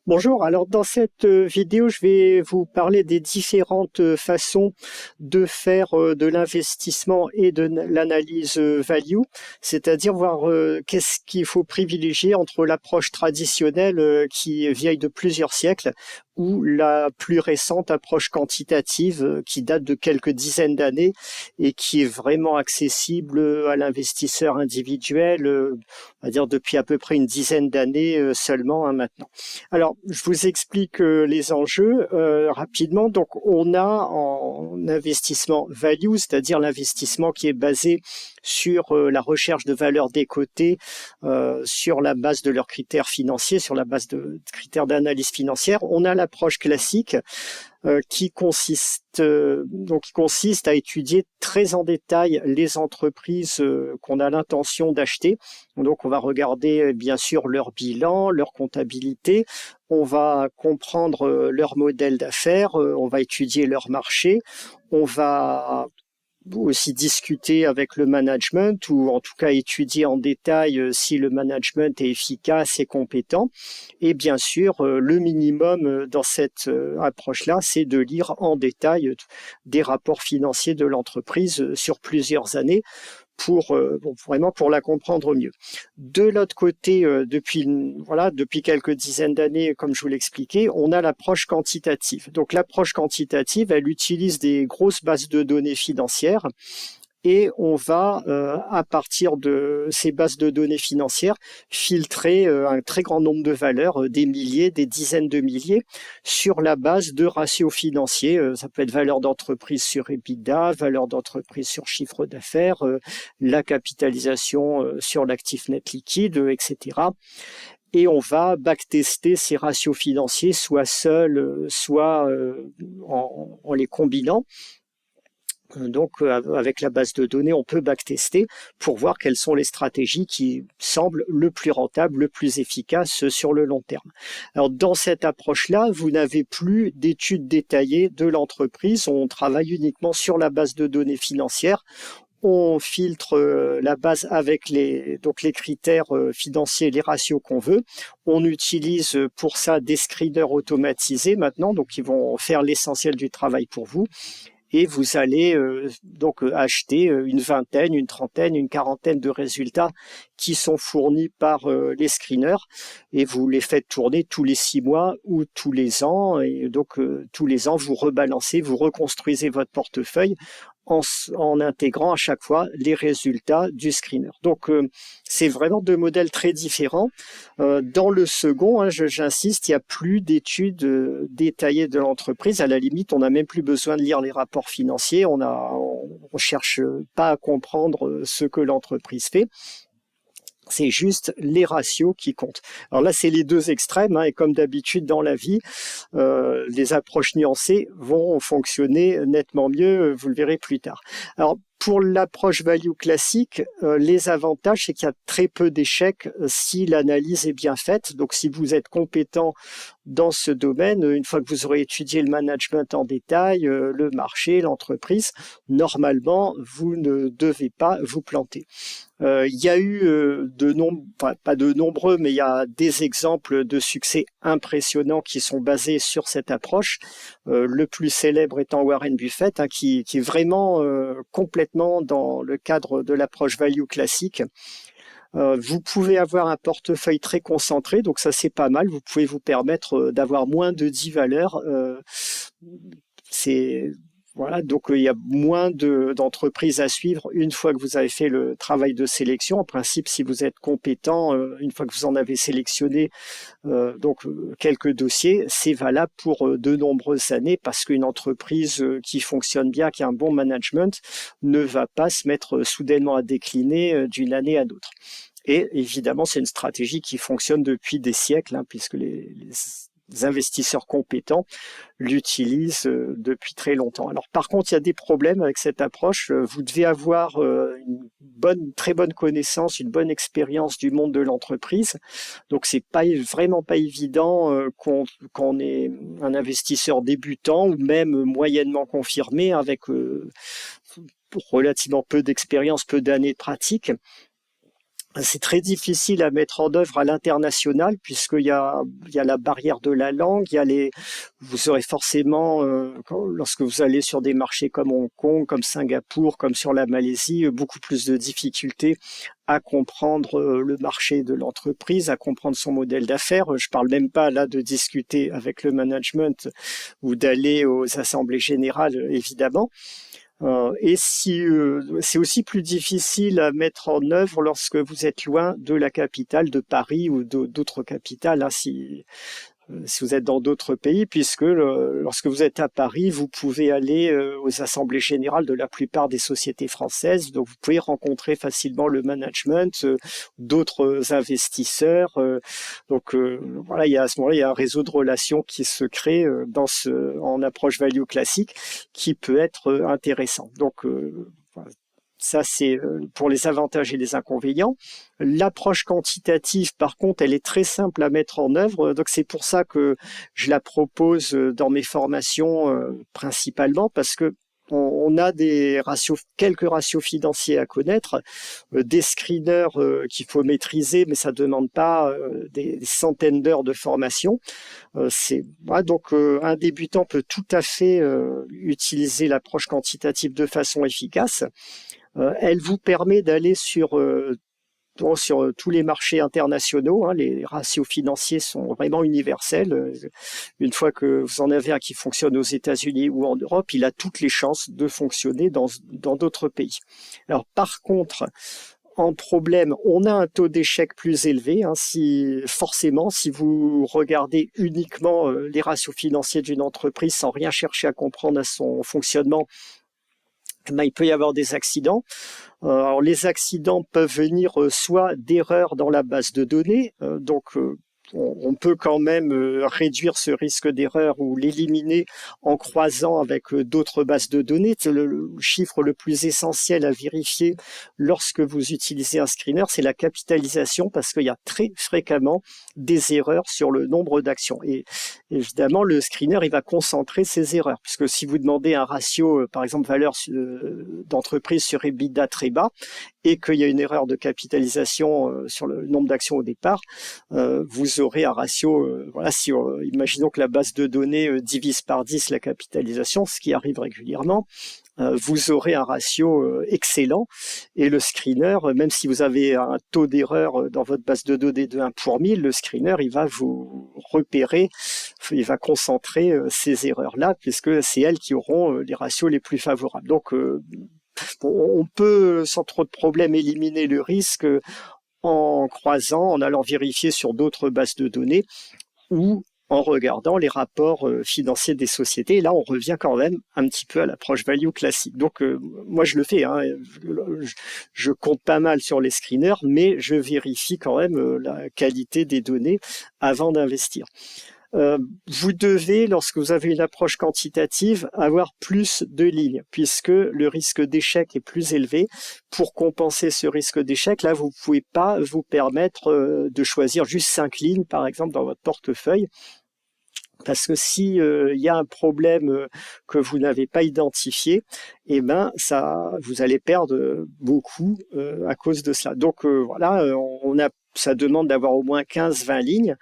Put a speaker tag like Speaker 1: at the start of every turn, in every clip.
Speaker 1: Bonjour, alors dans cette vidéo, je vais vous parler des différentes façons de faire de l'investissement et de l'analyse value, c'est-à-dire voir qu'est-ce qu'il faut privilégier entre l'approche traditionnelle qui est vieille de plusieurs siècles ou la plus récente approche quantitative qui date de quelques dizaines d'années et qui est vraiment accessible à l'investisseur individuel, on va dire depuis à peu près une dizaine d'années seulement maintenant. Alors, je vous explique les enjeux rapidement. Donc, on a en investissement value, c'est-à-dire l'investissement qui est basé sur la recherche de valeur des cotés, sur la base de leurs critères financiers, sur la base de critères d'analyse financière. On a l'approche classique qui consiste à étudier très en détail les entreprises qu'on a l'intention d'acheter. Donc on va regarder bien sûr leur bilan, leur comptabilité, on va comprendre leur modèle d'affaires, on va étudier leur marché, on va aussi discuter avec le management ou en tout cas étudier en détail si le management est efficace et compétent. Et bien sûr, le minimum dans cette approche-là, c'est de lire en détail des rapports financiers de l'entreprise sur plusieurs années pour vraiment pour la comprendre mieux. De l'autre côté, depuis quelques dizaines d'années, comme je vous l'expliquais, on a l'approche quantitative. Donc l'approche quantitative, elle utilise des grosses bases de données financières et on va, à partir de ces bases de données financières, filtrer un très grand nombre de valeurs, des milliers, des dizaines de milliers, sur la base de ratios financiers. Ça peut être valeur d'entreprise sur EBITDA, valeur d'entreprise sur chiffre d'affaires, la capitalisation sur l'actif net liquide, etc. Et on va backtester ces ratios financiers, soit seuls, soit en les combinant. Donc, avec la base de données, on peut backtester pour voir quelles sont les stratégies qui semblent le plus rentables, le plus efficaces sur le long terme. Alors, dans cette approche-là, vous n'avez plus d'études détaillées de l'entreprise. On travaille uniquement sur la base de données financières. On filtre la base avec les critères financiers, les ratios qu'on veut. On utilise pour ça des screeners automatisés maintenant, donc ils vont faire l'essentiel du travail pour vous. Et vous allez acheter une vingtaine, une trentaine, une quarantaine de résultats qui sont fournis par les screeners et vous les faites tourner tous les 6 mois ou tous les ans. Et donc tous les ans, vous rebalancez, vous reconstruisez votre portefeuille en intégrant à chaque fois les résultats du screener. Donc c'est vraiment deux modèles très différents. Dans le second, j'insiste, il n'y a plus d'études détaillées de l'entreprise. À la limite, on n'a même plus besoin de lire les rapports financiers. On cherche pas à comprendre ce que l'entreprise fait. C'est juste les ratios qui comptent. Alors là, c'est les deux extrêmes, et comme d'habitude dans la vie, les approches nuancées vont fonctionner nettement mieux, vous le verrez plus tard. Alors, pour l'approche value classique, les avantages, c'est qu'il y a très peu d'échecs si l'analyse est bien faite. Donc, si vous êtes compétent dans ce domaine, une fois que vous aurez étudié le management en détail, le marché, l'entreprise, normalement, vous ne devez pas vous planter. Il y a eu pas de nombreux, mais il y a des exemples de succès impressionnants qui sont basés sur cette approche. Le plus célèbre étant Warren Buffett, qui est vraiment complètement dans le cadre de l'approche value classique. Vous pouvez avoir un portefeuille très concentré, donc ça c'est pas mal. Vous pouvez vous permettre d'avoir moins de 10 valeurs. C'est Voilà, donc il y a moins d'entreprises à suivre une fois que vous avez fait le travail de sélection. En principe, si vous êtes compétent, une fois que vous en avez sélectionné quelques dossiers, c'est valable pour de nombreuses années parce qu'une entreprise qui fonctionne bien, qui a un bon management, ne va pas se mettre soudainement à décliner d'une année à l'autre. Et évidemment, c'est une stratégie qui fonctionne depuis des siècles, puisque les investisseurs compétents l'utilisent depuis très longtemps. Alors par contre, il y a des problèmes avec cette approche. Vous devez avoir très bonne connaissance, une bonne expérience du monde de l'entreprise. Donc c'est vraiment pas évident qu'on est un investisseur débutant ou même moyennement confirmé avec relativement peu d'expérience, peu d'années de pratique. C'est très difficile à mettre en œuvre à l'international il y a la barrière de la langue, vous aurez forcément, lorsque vous allez sur des marchés comme Hong Kong, comme Singapour, comme sur la Malaisie, beaucoup plus de difficultés à comprendre le marché de l'entreprise, à comprendre son modèle d'affaires. Je parle même pas là de discuter avec le management ou d'aller aux assemblées générales, évidemment. C'est aussi plus difficile à mettre en œuvre lorsque vous êtes loin de la capitale de Paris ou d'autres capitales, hein, si vous êtes dans d'autres pays, puisque lorsque vous êtes à Paris, vous pouvez aller aux assemblées générales de la plupart des sociétés françaises, donc vous pouvez rencontrer facilement le management, d'autres investisseurs. Voilà, à ce moment-là, il y a un réseau de relations qui se crée en approche value classique, qui peut être intéressant. Voilà. Ça, c'est pour les avantages et les inconvénients. L'approche quantitative, par contre, elle est très simple à mettre en œuvre. Donc, c'est pour ça que je la propose dans mes formations principalement, parce que on a quelques ratios financiers à connaître, des screeners qu'il faut maîtriser, mais ça demande pas des centaines d'heures de formation. Un débutant peut tout à fait utiliser l'approche quantitative de façon efficace. Elle vous permet d'aller sur tous les marchés internationaux. Hein, les ratios financiers sont vraiment universels. Une fois que vous en avez un qui fonctionne aux États-Unis ou en Europe, il a toutes les chances de fonctionner dans d'autres pays. Alors par contre, en problème, on a un taux d'échec plus élevé. Hein, si vous regardez uniquement les ratios financiers d'une entreprise sans rien chercher à comprendre à son fonctionnement, il peut y avoir des accidents. Alors, les accidents peuvent venir soit d'erreurs dans la base de données, on peut quand même réduire ce risque d'erreur ou l'éliminer en croisant avec d'autres bases de données. C'est le chiffre le plus essentiel à vérifier lorsque vous utilisez un screener, c'est la capitalisation, parce qu'il y a très fréquemment des erreurs sur le nombre d'actions. Et évidemment, le screener, il va concentrer ces erreurs, puisque si vous demandez un ratio, par exemple, valeur d'entreprise sur EBITDA très bas, et qu'il y a une erreur de capitalisation sur le nombre d'actions au départ, vous aurez un ratio, imaginons que la base de données divise par 10 la capitalisation, ce qui arrive régulièrement, vous aurez un ratio excellent, et le screener, même si vous avez un taux d'erreur dans votre base de données de 1 pour 1000, le screener, il va vous repérer, il va concentrer ces erreurs-là, puisque c'est elles qui auront les ratios les plus favorables. Donc, on peut sans trop de problèmes éliminer le risque en croisant, en allant vérifier sur d'autres bases de données ou en regardant les rapports financiers des sociétés. Et là, on revient quand même un petit peu à l'approche value classique. Donc, moi, je le fais. Hein, je compte pas mal sur les screeners, mais je vérifie quand même la qualité des données avant d'investir. Vous devez, lorsque vous avez une approche quantitative, avoir plus de lignes, puisque le risque d'échec est plus élevé. Pour compenser ce risque d'échec, là, vous ne pouvez pas vous permettre de choisir juste 5 lignes, par exemple, dans votre portefeuille. Parce que si y a un problème que vous n'avez pas identifié, vous allez perdre beaucoup à cause de cela. Donc ça demande d'avoir au moins 15-20 lignes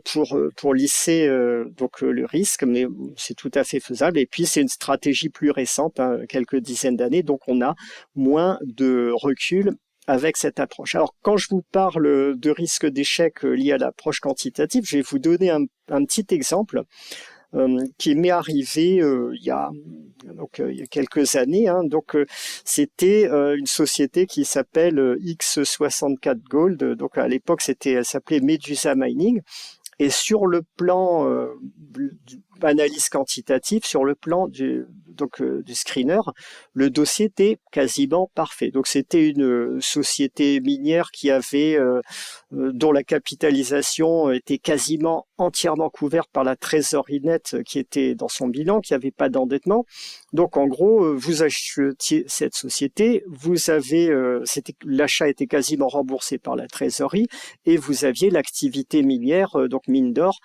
Speaker 1: pour lisser le risque, mais c'est tout à fait faisable. Et puis c'est une stratégie plus récente, hein, quelques dizaines d'années, donc on a moins de recul avec cette approche. Alors, quand je vous parle de risque d'échec lié à l'approche quantitative, je vais vous donner un petit exemple qui m'est arrivé il y a quelques années. Hein. C'était une société qui s'appelle X64 Gold. Donc, à l'époque, elle s'appelait Medusa Mining. Et sur le plan analyse quantitative, sur le plan du screener, le dossier était quasiment parfait. Donc c'était une société minière dont la capitalisation était quasiment entièrement couverte par la trésorerie nette qui était dans son bilan, qui n'avait pas d'endettement. Donc en gros, vous achetiez cette société, l'achat était quasiment remboursé par la trésorerie, et vous aviez l'activité minière, donc mine d'or,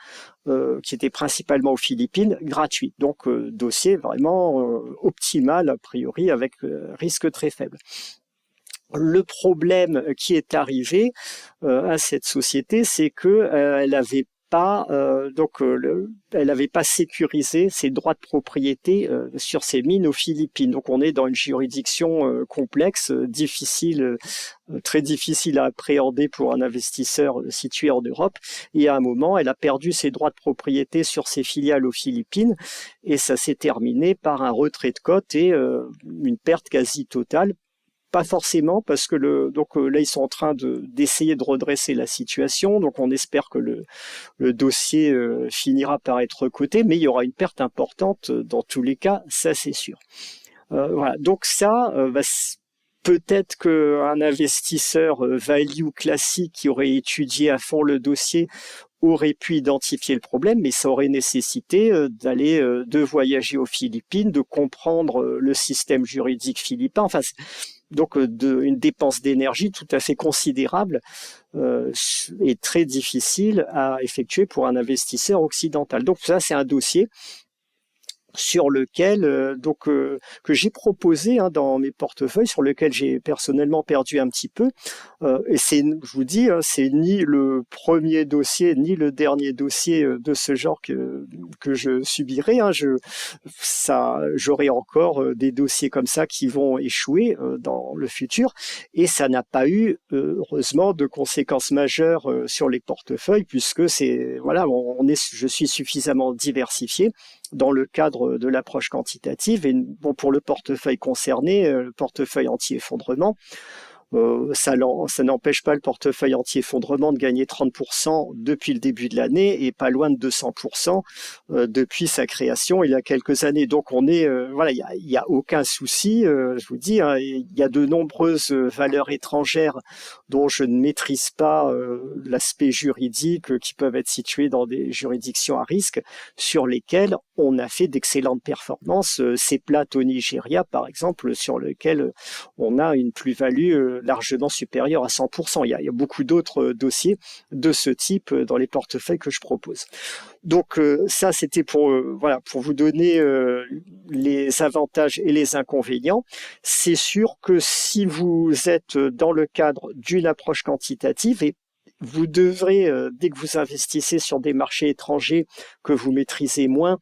Speaker 1: qui était principalement aux Philippines, gratuite. Donc dossier vraiment optimal a priori, avec risque très faible. Le problème qui est arrivé à cette société, c'est que elle avait pas elle n'avait pas sécurisé ses droits de propriété sur ses mines aux Philippines. Donc on est dans une juridiction complexe, difficile, très difficile à appréhender pour un investisseur situé en Europe. Et à un moment, elle a perdu ses droits de propriété sur ses filiales aux Philippines, et ça s'est terminé par un retrait de cote et une perte quasi totale. Pas forcément, parce que là ils sont en train d'essayer de redresser la situation, donc on espère que le dossier finira par être coté, mais il y aura une perte importante dans tous les cas, ça c'est sûr. Voilà, donc ça, peut-être qu'un investisseur value classique qui aurait étudié à fond le dossier aurait pu identifier le problème, mais ça aurait nécessité de voyager aux Philippines, de comprendre le système juridique philippin. Enfin, donc une dépense d'énergie tout à fait considérable et très difficile à effectuer pour un investisseur occidental. Donc ça, c'est un dossier sur lequel que j'ai proposé dans mes portefeuilles, sur lequel j'ai personnellement perdu un petit peu. Et je vous dis, c'est ni le premier dossier ni le dernier dossier de ce genre que je subirai. J'aurai encore des dossiers comme ça qui vont échouer dans le futur, et ça n'a pas eu heureusement de conséquences majeures sur les portefeuilles, puisque je suis suffisamment diversifié dans le cadre de l'approche quantitative. Et bon, pour le portefeuille concerné, le portefeuille anti-effondrement, ça n'empêche pas le portefeuille anti-effondrement de gagner 30% depuis le début de l'année et pas loin de 200% depuis sa création il y a quelques années. Donc on est, il y a aucun souci. Je vous dis, il y a de nombreuses valeurs étrangères dont je ne maîtrise pas l'aspect juridique, qui peuvent être situées dans des juridictions à risque, sur lesquelles on a fait d'excellentes performances. Ces plates au Nigeria, par exemple, sur lesquelles on a une plus-value largement supérieure à 100%. Il y a beaucoup d'autres dossiers de ce type dans les portefeuilles que je propose. Donc ça, c'était pour vous donner les avantages et les inconvénients. C'est sûr que si vous êtes dans le cadre d'une approche quantitative, et vous devrez, dès que vous investissez sur des marchés étrangers que vous maîtrisez moins,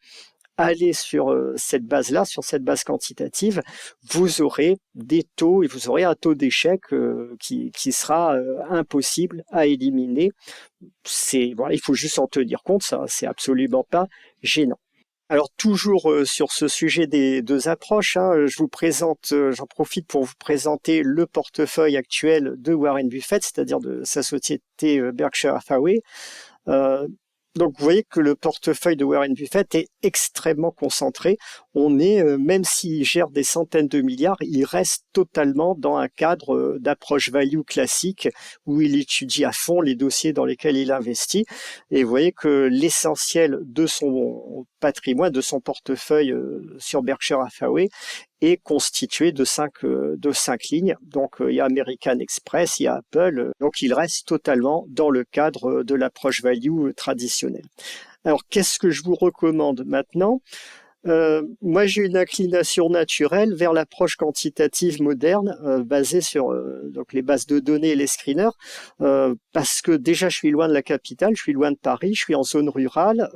Speaker 1: aller sur cette base-là, sur cette base quantitative, vous aurez des taux et vous aurez un taux d'échec qui sera impossible à éliminer. Il faut juste en tenir compte, ça, c'est absolument pas gênant. Alors toujours sur ce sujet des deux approches, j'en profite pour vous présenter le portefeuille actuel de Warren Buffett, c'est-à-dire de sa société Berkshire Hathaway. Donc vous voyez que le portefeuille de Warren Buffett est extrêmement concentré. Même s'il gère des centaines de milliards, il reste totalement dans un cadre d'approche value classique où il étudie à fond les dossiers dans lesquels il investit. Et vous voyez que l'essentiel de son patrimoine, de son portefeuille sur Berkshire Hathaway, est constitué de cinq lignes. Donc il y a American Express, il y a Apple. Donc il reste totalement dans le cadre de l'approche value traditionnelle. Alors qu'est-ce que je vous recommande maintenant ? Moi, j'ai une inclination naturelle vers l'approche quantitative moderne, basée sur donc les bases de données et les screeners, parce que déjà, je suis loin de la capitale, je suis loin de Paris, je suis en zone rurale,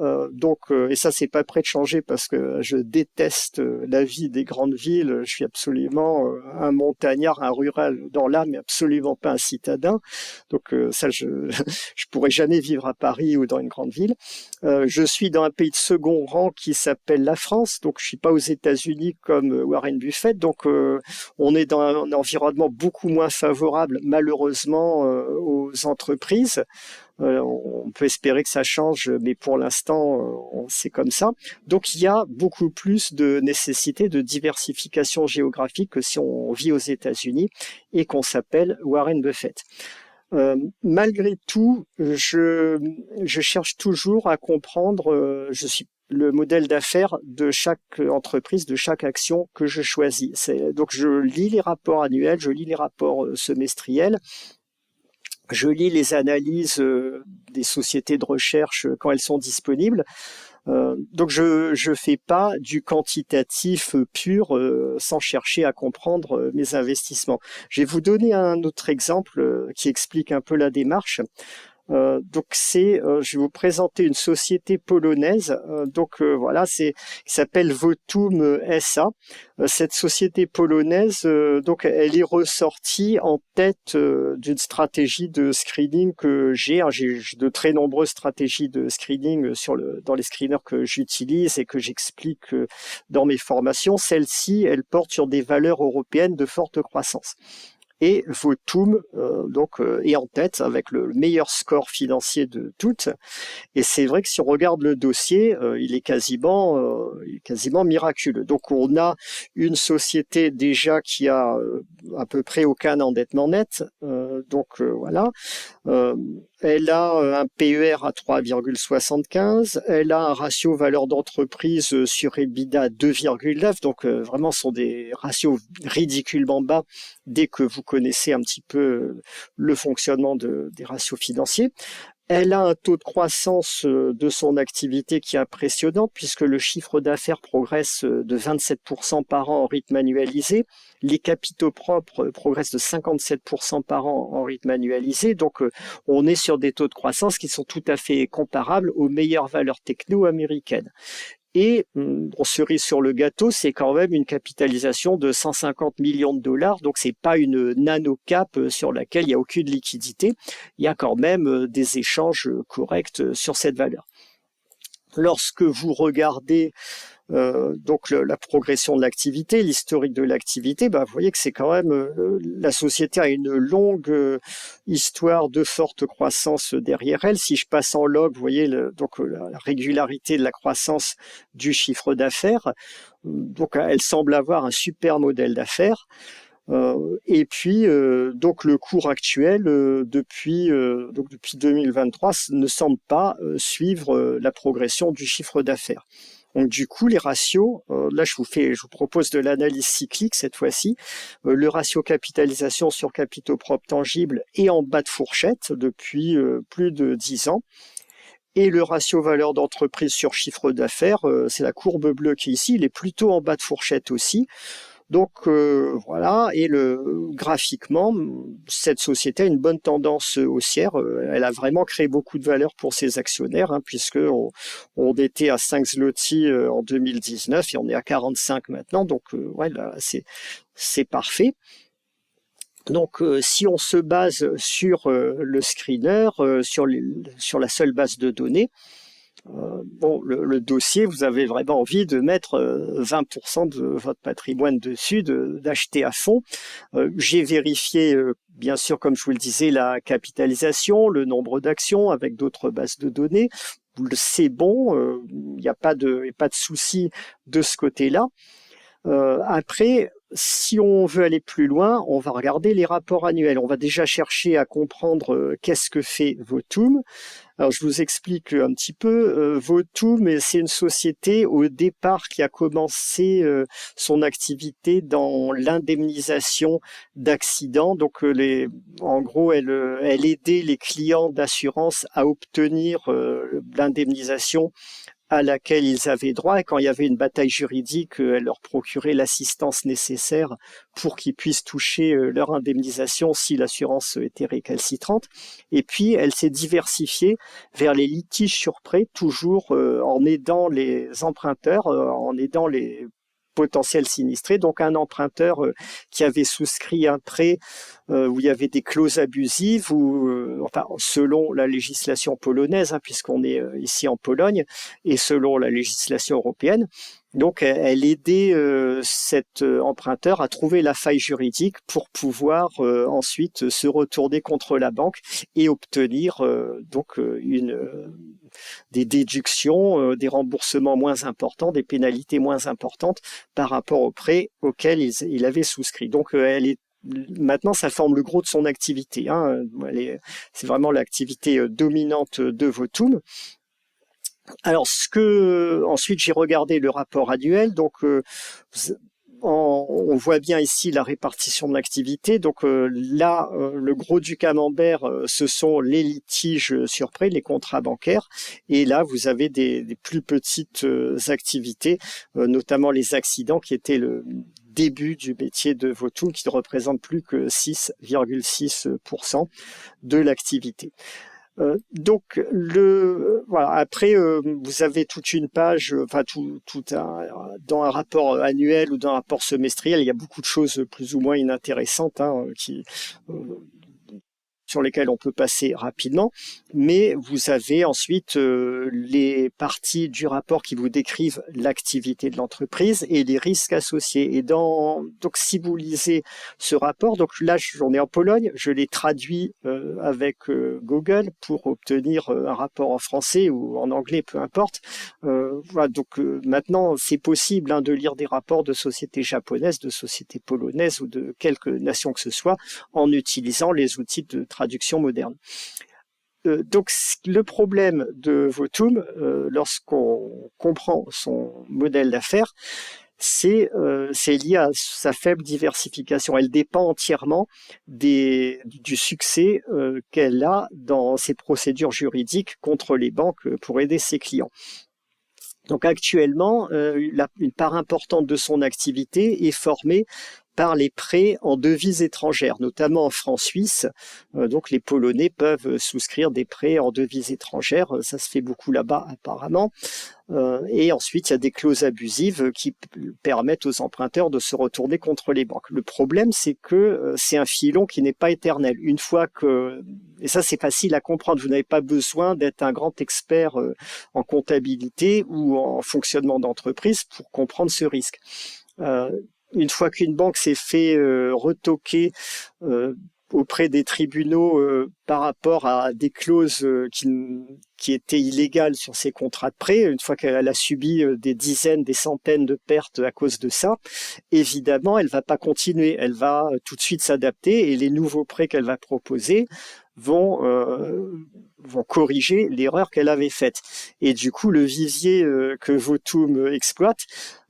Speaker 1: et ça, c'est pas prêt de changer parce que je déteste la vie des grandes villes. Je suis absolument un montagnard, un rural dans l'âme, mais absolument pas un citadin. Donc ça, je pourrais jamais vivre à Paris ou dans une grande ville. Je suis dans un pays de second rang qui s'appelle la France. Donc je suis pas aux États-Unis comme Warren Buffett, donc on est dans un environnement beaucoup moins favorable malheureusement aux entreprises. On peut espérer que ça change, mais pour l'instant c'est comme ça. Donc il y a beaucoup plus de nécessité de diversification géographique que si on vit aux États-Unis et qu'on s'appelle Warren Buffett. Malgré tout, je cherche toujours à comprendre, le modèle d'affaires de chaque entreprise, de chaque action que je choisis. Donc je lis les rapports annuels, je lis les rapports semestriels, je lis les analyses des sociétés de recherche quand elles sont disponibles. Donc je fais pas du quantitatif pur sans chercher à comprendre mes investissements. Je vais vous donner un autre exemple qui explique un peu la démarche. Je vais vous présenter une société polonaise. Voilà, qui s'appelle Votum SA. Cette société polonaise, elle est ressortie en tête d'une stratégie de screening que j'ai. J'ai de très nombreuses stratégies de screening dans les screeners que j'utilise et que j'explique dans mes formations. Celle-ci, elle porte sur des valeurs européennes de forte croissance. Et Votum est en tête avec le meilleur score financier de toutes. Et c'est vrai que si on regarde le dossier, il est quasiment miraculeux. Donc on a une société déjà qui a à peu près aucun endettement net. Voilà. Elle a un PER à 3,75. Elle a un ratio valeur d'entreprise sur EBITDA 2,9. Donc vraiment, ce sont des ratios ridiculement bas dès que vous connaissez un petit peu le fonctionnement des ratios financiers. Elle a un taux de croissance de son activité qui est impressionnant puisque le chiffre d'affaires progresse de 27% par an en rythme annualisé. Les capitaux propres progressent de 57% par an en rythme annualisé. Donc, on est sur des taux de croissance qui sont tout à fait comparables aux meilleures valeurs techno américaines. Et cerise sur le gâteau, c'est quand même une capitalisation de 150 millions de dollars. Donc, c'est pas une nano-cap sur laquelle il n'y a aucune liquidité. Il y a quand même des échanges corrects sur cette valeur. Lorsque vous regardez la progression de l'activité, l'historique de l'activité, vous voyez que c'est quand même la société a une longue histoire de forte croissance derrière elle. Si je passe en log, vous voyez la régularité de la croissance du chiffre d'affaires. Donc elle semble avoir un super modèle d'affaires. Et puis le cours actuel depuis 2023 ne semble pas suivre la progression du chiffre d'affaires. Donc du coup, les ratios, là je vous propose de l'analyse cyclique cette fois-ci. Le ratio capitalisation sur capitaux propres tangibles est en bas de fourchette depuis plus de 10 ans. Et le ratio valeur d'entreprise sur chiffre d'affaires, c'est la courbe bleue qui est ici, il est plutôt en bas de fourchette aussi. Donc voilà, et graphiquement, cette société a une bonne tendance haussière. Elle a vraiment créé beaucoup de valeur pour ses actionnaire, puisque on était à 5 zloty en 2019 et on est à 45 maintenant. Donc là, c'est parfait. Donc, si on se base sur le screener, sur la seule base de données, le dossier, vous avez vraiment envie de mettre 20% de votre patrimoine dessus, d'acheter à fond. J'ai vérifié, bien sûr, comme je vous le disais, la capitalisation, le nombre d'actions avec d'autres bases de données. C'est bon, il n'y a pas de souci de ce côté-là. Après, si on veut aller plus loin, on va regarder les rapports annuels. On va déjà chercher à comprendre qu'est-ce que fait Votum. Alors, je vous explique un petit peu. Votum, c'est une société au départ qui a commencé son activité dans l'indemnisation d'accidents. Donc, en gros, elle aidait les clients d'assurance à obtenir l'indemnisation à laquelle ils avaient droit, et quand il y avait une bataille juridique, elle leur procurait l'assistance nécessaire pour qu'ils puissent toucher leur indemnisation si l'assurance était récalcitrante. Et puis, elle s'est diversifiée vers les litiges sur prêt, toujours en aidant les emprunteurs, en aidant les potentiels sinistrés. Donc un emprunteur qui avait souscrit un prêt où il y avait des clauses abusives, ou selon la législation polonaise, puisqu'on est ici en Pologne, et selon la législation européenne. Donc, elle aidait cet emprunteur à trouver la faille juridique pour pouvoir ensuite se retourner contre la banque et obtenir des déductions, des remboursements moins importants, des pénalités moins importantes par rapport au prêt auquel il avait souscrit. Donc, maintenant, ça forme le gros de son activité. C'est vraiment l'activité dominante de Votum. Alors, ensuite j'ai regardé le rapport annuel. Donc, on voit bien ici la répartition de l'activité. Donc là, le gros du camembert, ce sont les litiges sur prêt, les contrats bancaires. Et là, vous avez des plus petites activités, notamment les accidents, qui étaient le début du métier de Votoum, qui ne représente plus que 6,6% de l'activité. Donc voilà. Après, vous avez toute une page, enfin dans un rapport annuel ou dans un rapport semestriel, il y a beaucoup de choses plus ou moins inintéressantes euh, sur lesquelles on peut passer rapidement, mais vous avez ensuite les parties du rapport qui vous décrivent l'activité de l'entreprise et les risques associés. Et donc si vous lisez ce rapport, donc là j'en ai en Pologne, je l'ai traduit avec Google pour obtenir un rapport en français ou en anglais, peu importe. Voilà, donc maintenant c'est possible de lire des rapports de sociétés japonaises, de sociétés polonaises ou de quelque nation que ce soit en utilisant les outils de traduction moderne. Donc le problème de Votoum, lorsqu'on comprend son modèle d'affaires, c'est lié à sa faible diversification. Elle dépend entièrement du succès qu'elle a dans ses procédures juridiques contre les banques pour aider ses clients. Donc actuellement, une part importante de son activité est formée par les prêts en devises étrangères, notamment en francs suisses. Donc les Polonais peuvent souscrire des prêts en devises étrangères. Ça se fait beaucoup là-bas apparemment. Et ensuite, il y a des clauses abusives qui permettent aux emprunteurs de se retourner contre les banques. Le problème, c'est que c'est un filon qui n'est pas éternel. Une fois que, et ça c'est facile à comprendre, vous n'avez pas besoin d'être un grand expert en comptabilité ou en fonctionnement d'entreprise pour comprendre ce risque. Une fois qu'une banque s'est fait retoquer auprès des tribunaux par rapport à des clauses qui étaient illégales sur ses contrats de prêt, une fois qu'elle a subi des dizaines, des centaines de pertes à cause de ça, évidemment, elle va pas continuer, elle va tout de suite s'adapter et les nouveaux prêts qu'elle va proposer vont corriger l'erreur qu'elle avait faite. Et du coup, le vivier que Votoum exploite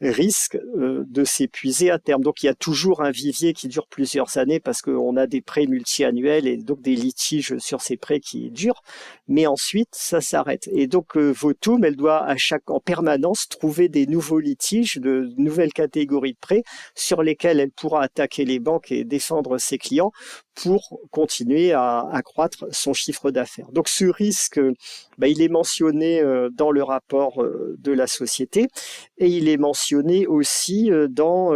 Speaker 1: risque de s'épuiser à terme. Donc, il y a toujours un vivier qui dure plusieurs années parce qu'on a des prêts multi-annuels et donc des litiges sur ces prêts qui durent. Mais ensuite, ça s'arrête. Et donc, Votoum, elle doit en permanence trouver des nouveaux litiges, de nouvelles catégories de prêts sur lesquels elle pourra attaquer les banques et défendre ses clients pour continuer à accroître son chiffre d'affaires. Donc ce risque, il est mentionné dans le rapport de la société et il est mentionné aussi dans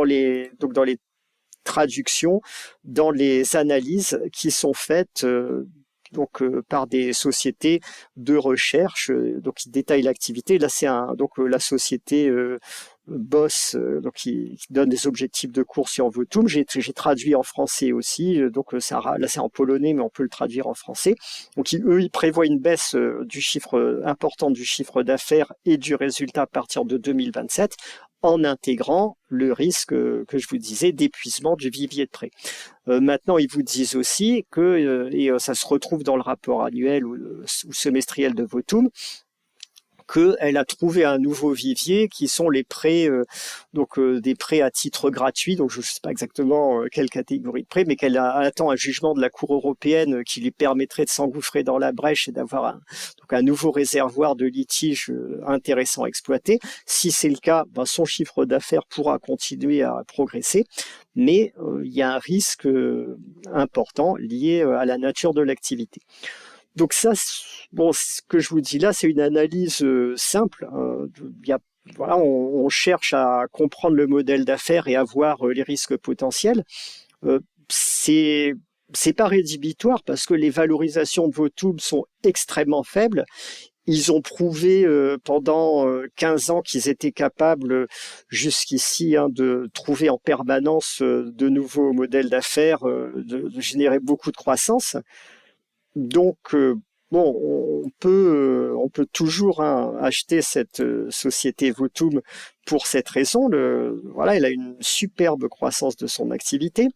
Speaker 1: les traductions, dans les analyses qui sont faites par des sociétés de recherche, donc qui détaillent l'activité. Là, c'est la société Boss, qui donne des objectifs de cours sur Votoum. J'ai traduit en français aussi, donc là c'est en polonais, mais on peut le traduire en français. Donc ils prévoient une baisse importante du chiffre d'affaires et du résultat à partir de 2027, en intégrant le risque que je vous disais d'épuisement du vivier de prêt. Maintenant, ils vous disent aussi que, et ça se retrouve dans le rapport annuel ou semestriel de Votoum, qu'elle a trouvé un nouveau vivier qui sont les prêts, des prêts à titre gratuit, donc je ne sais pas exactement quelle catégorie de prêts, mais qu'elle attend un jugement de la Cour européenne qui lui permettrait de s'engouffrer dans la brèche et d'avoir un nouveau réservoir de litiges intéressant à exploiter. Si c'est le cas, son chiffre d'affaires pourra continuer à progresser, mais il y a un risque important lié à la nature de l'activité. Donc ça, ce que je vous dis là, c'est une analyse simple. On cherche à comprendre le modèle d'affaires et à voir les risques potentiels. C'est pas rédhibitoire parce que les valorisations de Votoum sont extrêmement faibles. Ils ont prouvé pendant 15 ans qu'ils étaient capables jusqu'ici de trouver en permanence de nouveaux modèles d'affaires, de générer beaucoup de croissance. Donc, on peut toujours acheter cette société Votoum pour cette raison. Elle a une superbe croissance de son activité,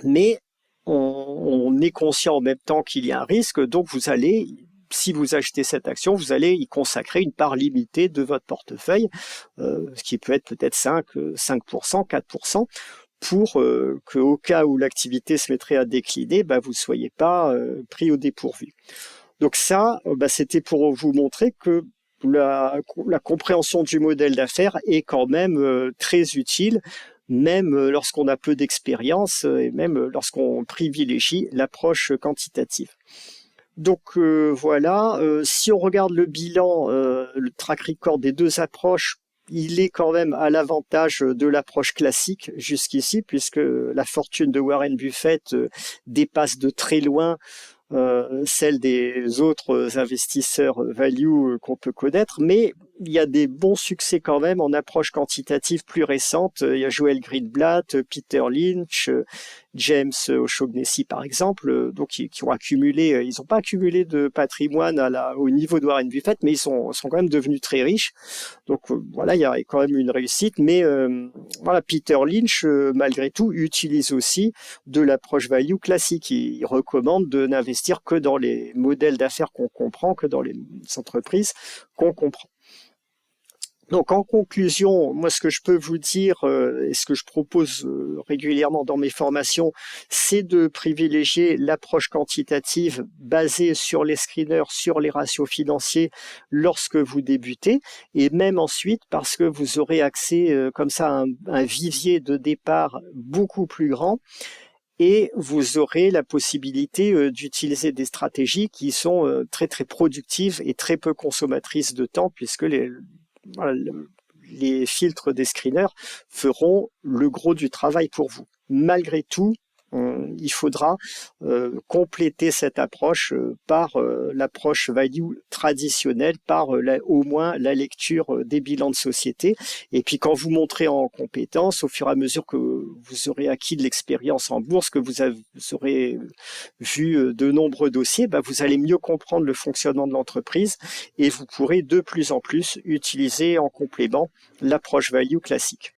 Speaker 1: mais on est conscient en même temps qu'il y a un risque. Donc, vous allez si vous achetez cette action, vous allez y consacrer une part limitée de votre portefeuille, ce qui peut être peut-être 5%, 4%, pour que au cas où l'activité se mettrait à décliner, vous ne soyez pas pris au dépourvu. Donc ça, c'était pour vous montrer que la compréhension du modèle d'affaires est quand même très utile, même lorsqu'on a peu d'expérience et même lorsqu'on privilégie l'approche quantitative. Donc voilà, si on regarde le bilan, le track record des deux approches, il est quand même à l'avantage de l'approche classique jusqu'ici, puisque la fortune de Warren Buffett dépasse de très loin celle des autres investisseurs value qu'on peut connaître, mais il y a des bons succès quand même en approche quantitative plus récente. Il y a Joel Greenblatt, Peter Lynch, James O'Shaughnessy par exemple, donc qui ont accumulé, ils n'ont pas accumulé de patrimoine au niveau de Warren Buffett, mais ils sont quand même devenus très riches. Donc voilà, il y a quand même une réussite, mais voilà, Peter Lynch, malgré tout, utilise aussi de l'approche value classique. Il recommande de n'investir que dans les modèles d'affaires qu'on comprend, que dans les entreprises qu'on comprend. Donc en conclusion, moi ce que je peux vous dire et ce que je propose régulièrement dans mes formations, c'est de privilégier l'approche quantitative basée sur les screeners, sur les ratios financiers lorsque vous débutez, et même ensuite parce que vous aurez accès comme ça à un vivier de départ beaucoup plus grand. Et vous aurez la possibilité d'utiliser des stratégies qui sont très très productives et très peu consommatrices de temps, puisque les filtres des screeners feront le gros du travail pour vous. Malgré tout, il faudra compléter cette approche par l'approche value traditionnelle, par au moins la lecture des bilans de société. Et puis quand vous montrez en compétence, au fur et à mesure que vous aurez acquis de l'expérience en bourse, que vous aurez vu de nombreux dossiers, vous allez mieux comprendre le fonctionnement de l'entreprise et vous pourrez de plus en plus utiliser en complément l'approche value classique.